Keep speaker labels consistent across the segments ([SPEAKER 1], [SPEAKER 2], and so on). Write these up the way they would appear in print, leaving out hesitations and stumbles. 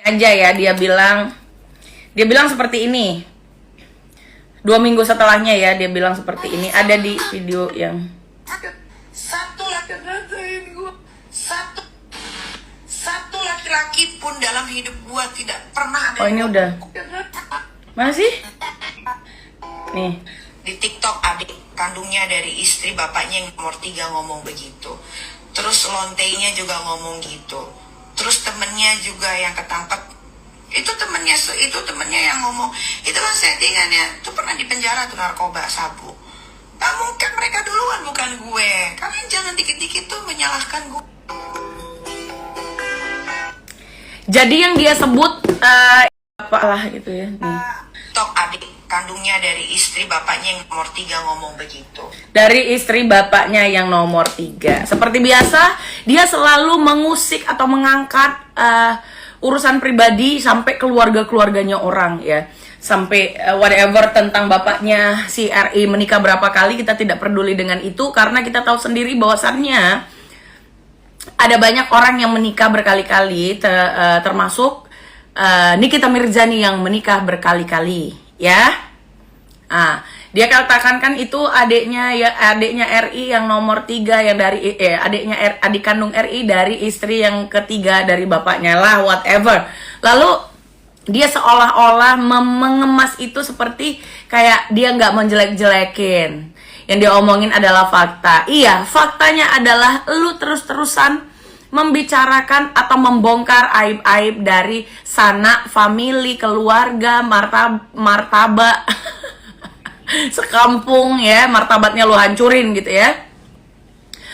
[SPEAKER 1] aja ya, dia bilang seperti ini. 2 minggu setelahnya ya, dia bilang seperti ini. Ada di video yang
[SPEAKER 2] satu laki-laki pun dalam hidup gua tidak pernah ada.
[SPEAKER 1] oh ini udah masih nih
[SPEAKER 2] Di TikTok adik kandungnya dari istri bapaknya yang nomor 3 ngomong begitu. Terus lonteinya juga ngomong gitu. Terus temennya juga yang ketangkep, itu temennya yang ngomong itu kan settingannya, itu pernah di penjara tuh narkoba sabu. Gak mungkin mereka duluan, bukan gue. Kalian jangan dikit-dikit tuh menyalahkan gue.
[SPEAKER 1] jadi yang dia sebut apalah gitu ya nih.
[SPEAKER 2] Tok adik kandungnya dari istri bapaknya yang nomor 3 ngomong begitu.
[SPEAKER 1] Dari istri bapaknya yang nomor 3. Seperti biasa, dia selalu mengusik atau mengangkat urusan pribadi sampai keluarga-keluarganya orang ya. Sampai whatever tentang bapaknya si RI menikah berapa kali, kita tidak peduli dengan itu. Karena kita tahu sendiri bahwasannya ada banyak orang yang menikah berkali-kali, termasuk Nikita Mirzani yang menikah berkali-kali ya. Dia katakan kan itu adiknya RI yang nomor 3 yang dari adik kandung RI dari istri yang ketiga dari bapaknya lah, whatever. Lalu dia seolah-olah mengemas itu seperti kayak dia nggak menjelek-jelekin. Yang dia omongin adalah fakta. Iya, faktanya adalah lu terus-terusan membicarakan atau membongkar aib-aib dari sanak famili, keluarga, martabak sekampung ya, martabatnya lu hancurin gitu ya.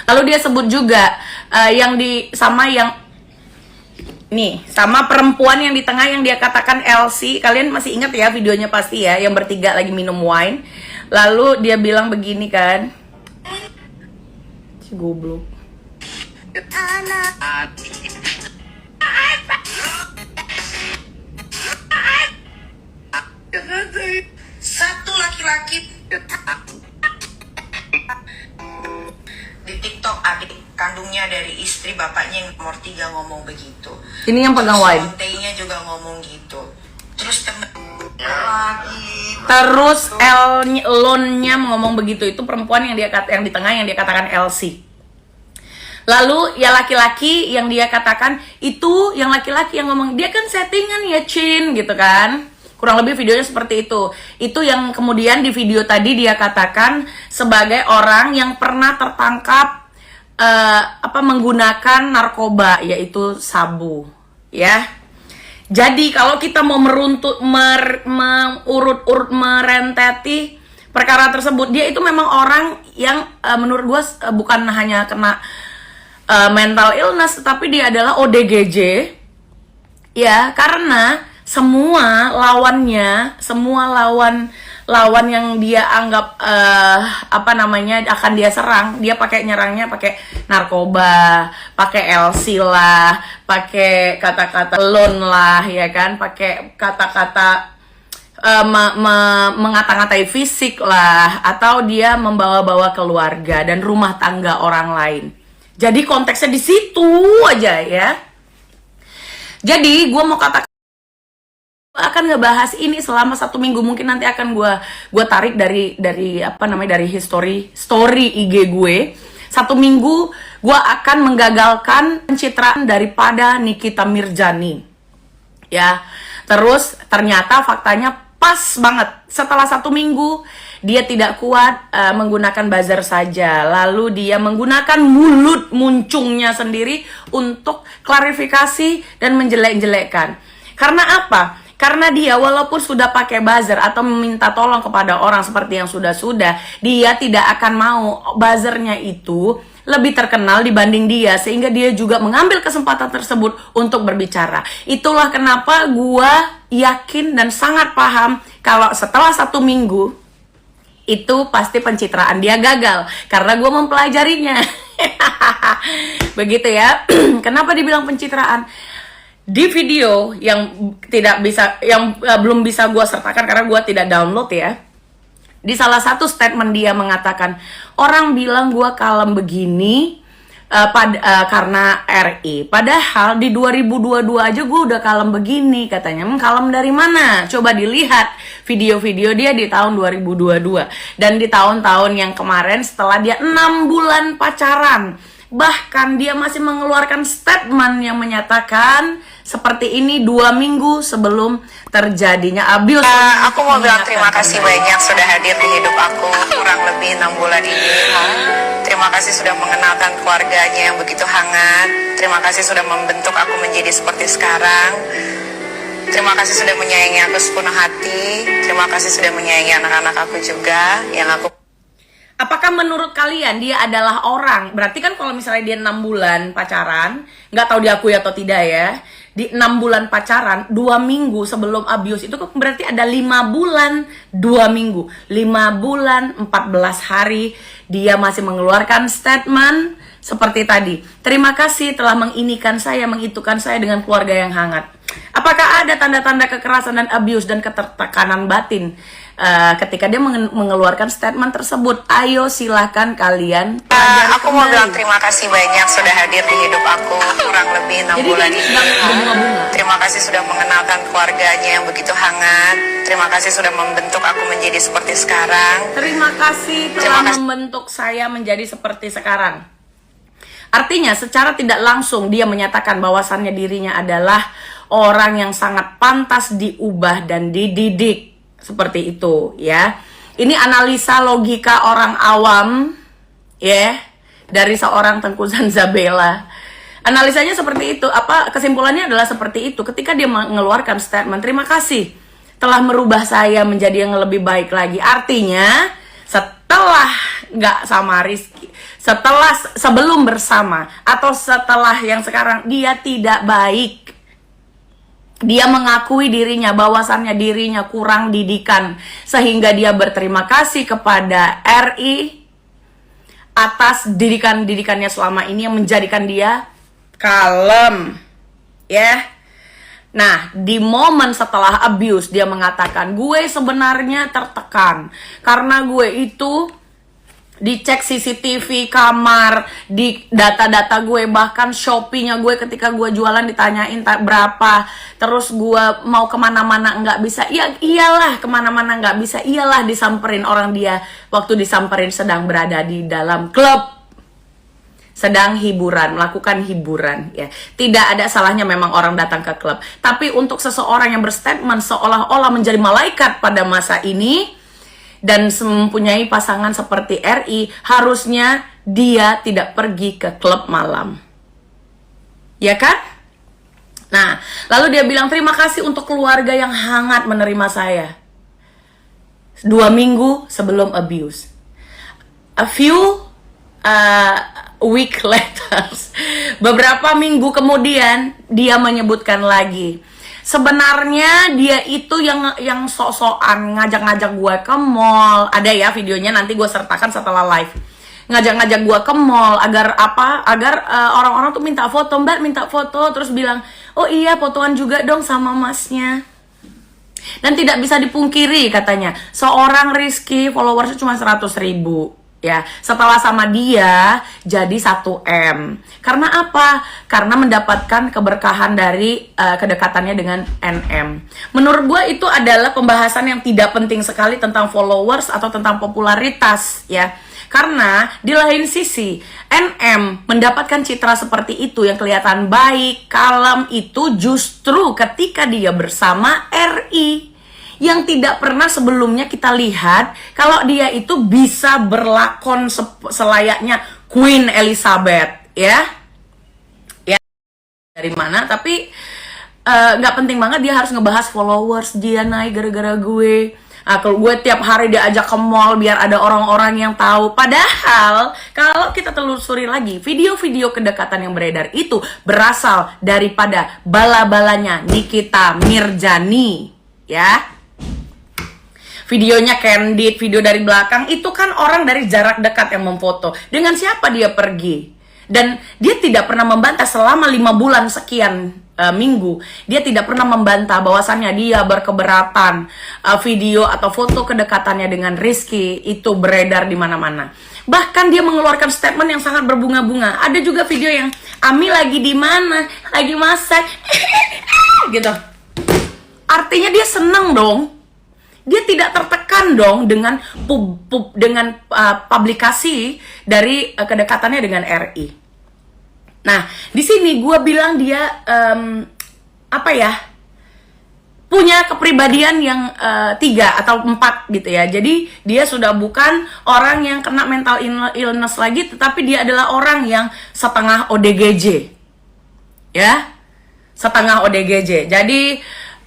[SPEAKER 1] Lalu dia sebut juga sama perempuan yang di tengah yang dia katakan LC. Kalian masih ingat ya videonya pasti ya, yang bertiga lagi minum wine. Lalu dia bilang begini kan, si goblok.
[SPEAKER 2] Satu laki-laki di TikTok adik kandungnya dari istri bapaknya yang nomor 3 ngomong begitu.
[SPEAKER 1] Ini yang pegang wine.
[SPEAKER 2] Lonteinya juga ngomong gitu. Terus
[SPEAKER 1] Terus Lonnya ngomong begitu. Itu perempuan yang di tengah yang dia katakan LC. Lalu ya laki-laki yang dia katakan itu, yang laki-laki yang ngomong dia kan settingan ya Chin gitu kan. Kurang lebih videonya seperti itu. Itu yang kemudian di video tadi dia katakan sebagai orang yang pernah tertangkap menggunakan narkoba, yaitu sabu ya. Jadi kalau kita mau urut merenteti perkara tersebut, dia itu memang orang yang menurut gue bukan hanya kena mental illness, tapi dia adalah ODGJ ya, karena semua lawan yang dia anggap akan dia serang, dia nyerangnya pakai narkoba, pakai LC lah, pakai kata-kata lon lah ya kan, pakai kata-kata mengata-ngatai fisik lah, atau dia membawa-bawa keluarga dan rumah tangga orang lain. Jadi konteksnya di situ aja ya. Jadi gue mau katakan akan ngebahas ini selama 1 minggu. Mungkin nanti akan gue tarik dari story IG gue. 1 minggu gue akan menggagalkan pencitraan daripada Nikita Mirzani ya. Terus ternyata faktanya pas banget. Setelah 1 minggu dia tidak kuat menggunakan buzzer saja. Lalu dia menggunakan mulut muncungnya sendiri untuk klarifikasi dan menjelek-jelekkan. Karena apa? Karena dia walaupun sudah pakai buzzer atau meminta tolong kepada orang seperti yang sudah-sudah, dia tidak akan mau buzzernya itu lebih terkenal dibanding dia, sehingga dia juga mengambil kesempatan tersebut untuk berbicara. Itulah kenapa gua yakin dan sangat paham kalau setelah 1 minggu itu pasti pencitraan dia gagal, karena gue mempelajarinya. Begitu ya. Kenapa dibilang pencitraan? Di video yang belum bisa gue sertakan karena gue tidak download ya. Di salah satu statement dia mengatakan, orang bilang gue kalem begini, karena RI. Padahal di 2022 aja gue udah kalem begini katanya. Kalem dari mana? Coba dilihat video-video dia di tahun 2022 dan di tahun-tahun yang kemarin setelah dia 6 bulan pacaran. Bahkan dia masih mengeluarkan statement yang menyatakan seperti ini 2 minggu sebelum terjadinya abuse.
[SPEAKER 2] Aku mau bilang terima kasih banyak sudah hadir di hidup aku kurang lebih 6 bulan ini. Terima kasih sudah mengenalkan keluarganya yang begitu hangat. Terima kasih sudah membentuk aku menjadi seperti sekarang. Terima kasih sudah menyayangi aku sepenuh hati. Terima kasih sudah menyayangi anak-anak aku juga yang aku.
[SPEAKER 1] Apakah menurut kalian dia adalah orang? Berarti kan kalau misalnya dia 6 bulan pacaran, nggak tahu diakui atau tidak ya. Di 6 bulan pacaran, 2 minggu sebelum abuse itu berarti ada 5 bulan 2 minggu. 5 bulan 14 hari dia masih mengeluarkan statement seperti tadi. Terima kasih telah menginikan saya, mengitukan saya dengan keluarga yang hangat. Apakah ada tanda-tanda kekerasan dan abuse dan ketertekanan batin ketika dia mengeluarkan statement tersebut? Ayo silahkan kalian.
[SPEAKER 2] Aku mau bilang terima kasih banyak sudah hadir di hidup aku kurang lebih 6 bulan ini. Terima kasih sudah mengenalkan keluarganya yang begitu hangat. Terima kasih sudah membentuk aku menjadi seperti sekarang.
[SPEAKER 1] Terima kasih telah membentuk saya menjadi seperti sekarang. Artinya secara tidak langsung dia menyatakan bahwasannya dirinya adalah orang yang sangat pantas diubah dan dididik. Seperti itu ya. Ini analisa logika orang awam ya, dari seorang Tengku Zanzabela. Analisanya seperti itu. Kesimpulannya adalah seperti itu. Ketika dia mengeluarkan statement, terima kasih telah merubah saya menjadi yang lebih baik lagi. Artinya setelah nggak sama Rizky, sebelum bersama atau setelah yang sekarang dia tidak baik. Dia mengakui dirinya bahwasannya dirinya kurang didikan, sehingga dia berterima kasih kepada RI atas didikannya selama ini yang menjadikan dia kalem ya. Nah, di momen setelah abuse dia mengatakan, gue sebenarnya tertekan karena gue itu dicek CCTV kamar, di data-data gue, bahkan Shopee-nya gue ketika gue jualan ditanyain berapa, terus gue mau kemana-mana nggak bisa, ya iyalah kemana-mana nggak bisa, iyalah disamperin orang dia waktu disamperin sedang berada di dalam klub, sedang hiburan, melakukan hiburan ya. Tidak ada salahnya memang orang datang ke klub, tapi untuk seseorang yang berstatement seolah-olah menjadi malaikat pada masa ini dan mempunyai pasangan seperti RI, harusnya dia tidak pergi ke klub malam. Ya kan? Nah, lalu dia bilang terima kasih untuk keluarga yang hangat menerima saya 2 minggu sebelum abuse. A few week later, beberapa minggu kemudian dia menyebutkan lagi, sebenarnya dia itu yang sok-sokan ngajak-ngajak gue ke mall. Ada ya videonya, nanti gue sertakan setelah live. Ngajak-ngajak gue ke mall agar orang-orang tuh minta foto, mbak minta foto, terus bilang, oh iya fotoan juga dong sama masnya. Dan tidak bisa dipungkiri katanya, seorang Rizky followersnya cuma 100.000 ya, setelah sama dia jadi 1M. Karena apa? Karena mendapatkan keberkahan dari kedekatannya dengan NM. Menurut gue itu adalah pembahasan yang tidak penting sekali tentang followers atau tentang popularitas ya. Karena di lain sisi NM mendapatkan citra seperti itu yang kelihatan baik, kalem, itu justru ketika dia bersama RI, yang tidak pernah sebelumnya kita lihat kalau dia itu bisa berlakon selayaknya Queen Elizabeth ya dari mana, tapi nggak penting banget dia harus ngebahas followers dia naik gara-gara gue. Kalau gue tiap hari diajak ke mall biar ada orang-orang yang tahu. Padahal kalau kita telusuri lagi, video-video kedekatan yang beredar itu berasal daripada bala-balanya Nikita Mirjani ya. Videonya candid, video dari belakang, itu kan orang dari jarak dekat yang memfoto. Dengan siapa dia pergi? Dan dia tidak pernah membantah selama 5 bulan sekian minggu. Dia tidak pernah membantah bahwasannya dia berkeberatan video atau foto kedekatannya dengan Rizky itu beredar di mana-mana. Bahkan dia mengeluarkan statement yang sangat berbunga-bunga. Ada juga video yang Ami lagi di mana, lagi masak, gitu. Artinya dia seneng dong. Dia tidak tertekan dong dengan publikasi dari kedekatannya dengan RI. Nah, di sini gue bilang dia punya kepribadian yang 3 atau 4 gitu ya. Jadi dia sudah bukan orang yang kena mental illness lagi, tetapi dia adalah orang yang setengah ODGJ. Ya, setengah ODGJ. Jadi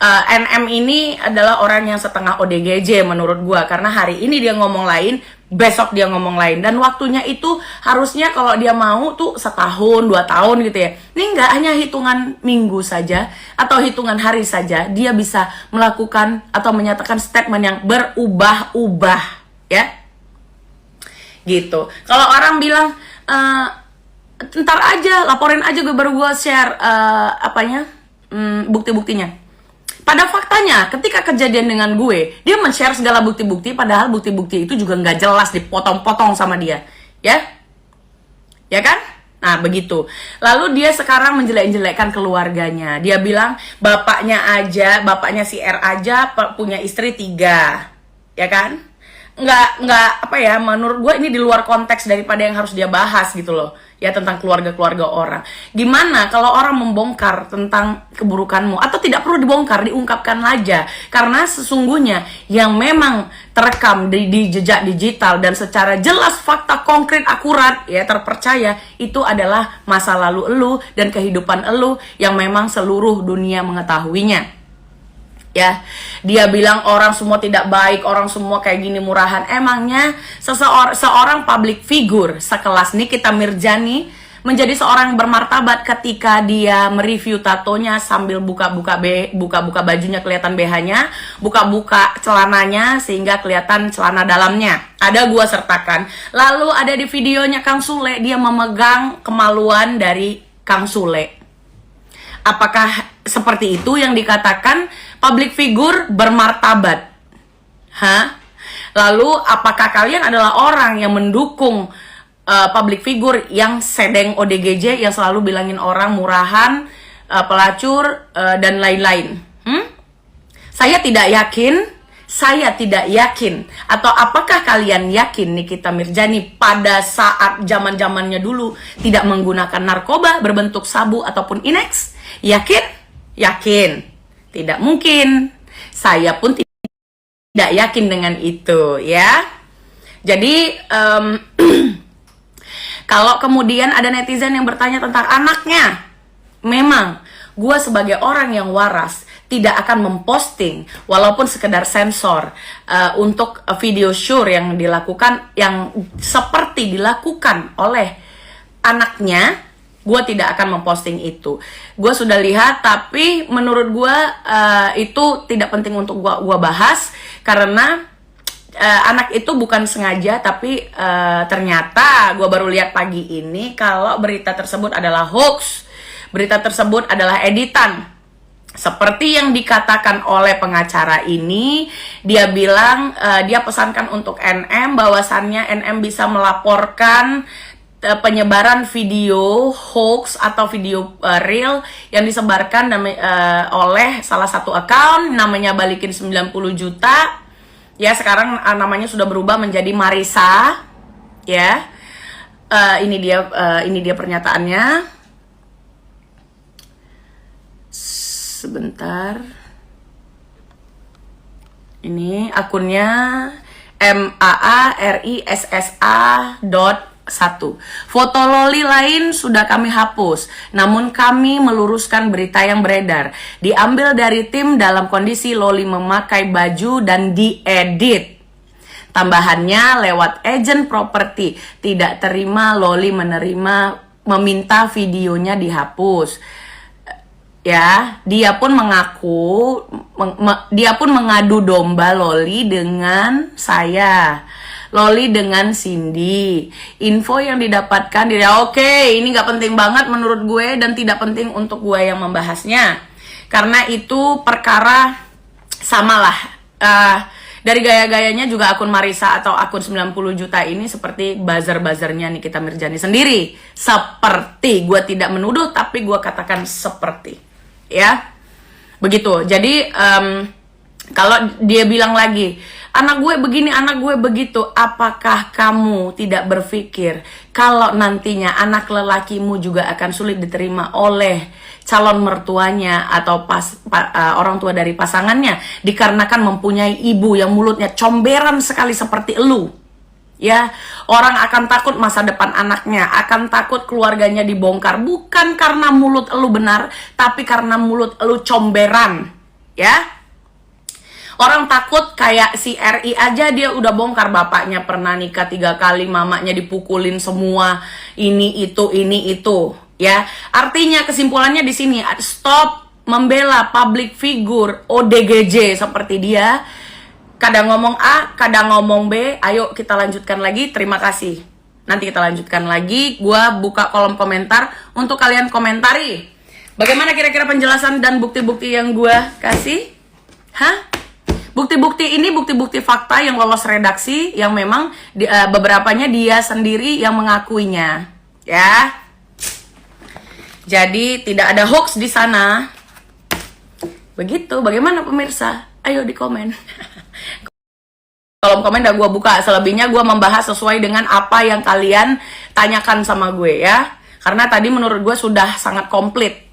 [SPEAKER 1] NM ini adalah orang yang setengah ODGJ menurut gua, karena hari ini dia ngomong lain, besok dia ngomong lain, dan waktunya itu harusnya kalau dia mau tuh setahun, 2 tahun gitu ya. Ini nggak hanya hitungan minggu saja atau hitungan hari saja, dia bisa melakukan atau menyatakan statement yang berubah-ubah, ya. Gitu. Kalau orang bilang ntar aja, laporin aja, gue baru gue share bukti-buktinya. Pada faktanya, ketika kejadian dengan gue, dia men-share segala bukti-bukti, padahal bukti-bukti itu juga nggak jelas, dipotong-potong sama dia, ya? Ya kan? Nah, begitu. Lalu dia sekarang menjelek-jelekkan keluarganya. Dia bilang, bapaknya si R aja punya istri 3, ya kan? Nggak menurut gue ini di luar konteks daripada yang harus dia bahas gitu loh, ya, tentang keluarga-keluarga orang. Gimana kalau orang membongkar tentang keburukanmu, atau tidak perlu dibongkar, diungkapkan aja, karena sesungguhnya yang memang terekam di jejak digital dan secara jelas, fakta konkret, akurat, ya, terpercaya, itu adalah masa lalu elu dan kehidupan elu yang memang seluruh dunia mengetahuinya. Ya, dia bilang orang semua tidak baik, orang semua kayak gini murahan. Emangnya seorang public figure sekelas Nikita Mirzani menjadi seorang yang bermartabat ketika dia mereview tatonya sambil buka-buka bajunya kelihatan BH-nya, buka-buka celananya sehingga kelihatan celana dalamnya. Ada gua sertakan. Lalu ada di videonya Kang Sule, dia memegang kemaluan dari Kang Sule. Apakah seperti itu yang dikatakan public figure bermartabat? Lalu apakah kalian adalah orang yang mendukung public figure yang sedeng ODGJ, yang selalu bilangin orang murahan, pelacur, dan lain-lain? Saya tidak yakin. Atau apakah kalian yakin Nikita Mirzani pada saat zaman-zamannya dulu tidak menggunakan narkoba berbentuk sabu ataupun Inex? Yakin? Tidak mungkin. Saya pun tidak yakin dengan itu, ya. Jadi kalau kemudian ada netizen yang bertanya tentang anaknya, memang gue sebagai orang yang waras tidak akan memposting walaupun sekedar sensor untuk video shoot yang dilakukan, yang seperti dilakukan oleh anaknya. Gue tidak akan memposting itu. Gue sudah lihat, tapi menurut gue itu tidak penting untuk gue bahas, karena anak itu bukan sengaja, tapi ternyata gue baru lihat pagi ini kalau berita tersebut adalah hoax. Berita tersebut adalah editan. Seperti yang dikatakan oleh pengacara ini, dia bilang dia pesankan untuk NM bahwasannya NM bisa melaporkan penyebaran video hoax atau video real yang disebarkan oleh salah satu account namanya Balikin 90 juta. Ya, sekarang namanya sudah berubah menjadi Marisa. Ya. Ini dia pernyataannya. Sebentar. Ini akunnya MAARISSA.1. Foto loli lain sudah kami hapus, namun kami meluruskan berita yang beredar. Diambil dari tim dalam kondisi loli memakai baju dan diedit. Tambahannya lewat agent properti. Tidak terima loli meminta videonya dihapus. Ya, dia pun mengadu domba loli dengan saya. Loli dengan Cindy. Info yang didapatkan oke, ini gak penting banget menurut gue dan tidak penting untuk gue yang membahasnya, karena itu perkara samalah. Dari gaya-gayanya juga akun Marisa atau akun 90 juta ini seperti buzzer-buzzernya Nikita Mirzani sendiri. Seperti, gue tidak menuduh tapi gue katakan seperti. Ya, begitu. Jadi kalau dia bilang lagi, anak gue begini, anak gue begitu, apakah kamu tidak berpikir kalau nantinya anak lelakimu juga akan sulit diterima oleh calon mertuanya atau orang tua dari pasangannya dikarenakan mempunyai ibu yang mulutnya comberan sekali seperti elu? Ya, orang akan takut masa depan anaknya, akan takut keluarganya dibongkar, bukan karena mulut elu benar, tapi karena mulut elu comberan. Ya, orang takut kayak si RI aja dia udah bongkar, bapaknya pernah nikah 3 kali, mamanya dipukulin semua, ini itu. Ya, artinya kesimpulannya di sini, stop membela public figure ODGJ seperti dia. Kadang ngomong A, kadang ngomong B. Ayo kita lanjutkan lagi. Terima kasih. Nanti kita lanjutkan lagi. Gua buka kolom komentar untuk kalian komentari. Bagaimana kira-kira penjelasan dan bukti-bukti yang gua kasih? Hah? Bukti-bukti ini bukti-bukti fakta yang lolos redaksi, yang memang beberapanya dia sendiri yang mengakuinya. Ya. Jadi tidak ada hoax di sana. Begitu. Bagaimana pemirsa? Ayo di komen. Kolom komen udah gue buka. Selebihnya gue membahas sesuai dengan apa yang kalian tanyakan sama gue ya. Karena tadi menurut gue sudah sangat komplit.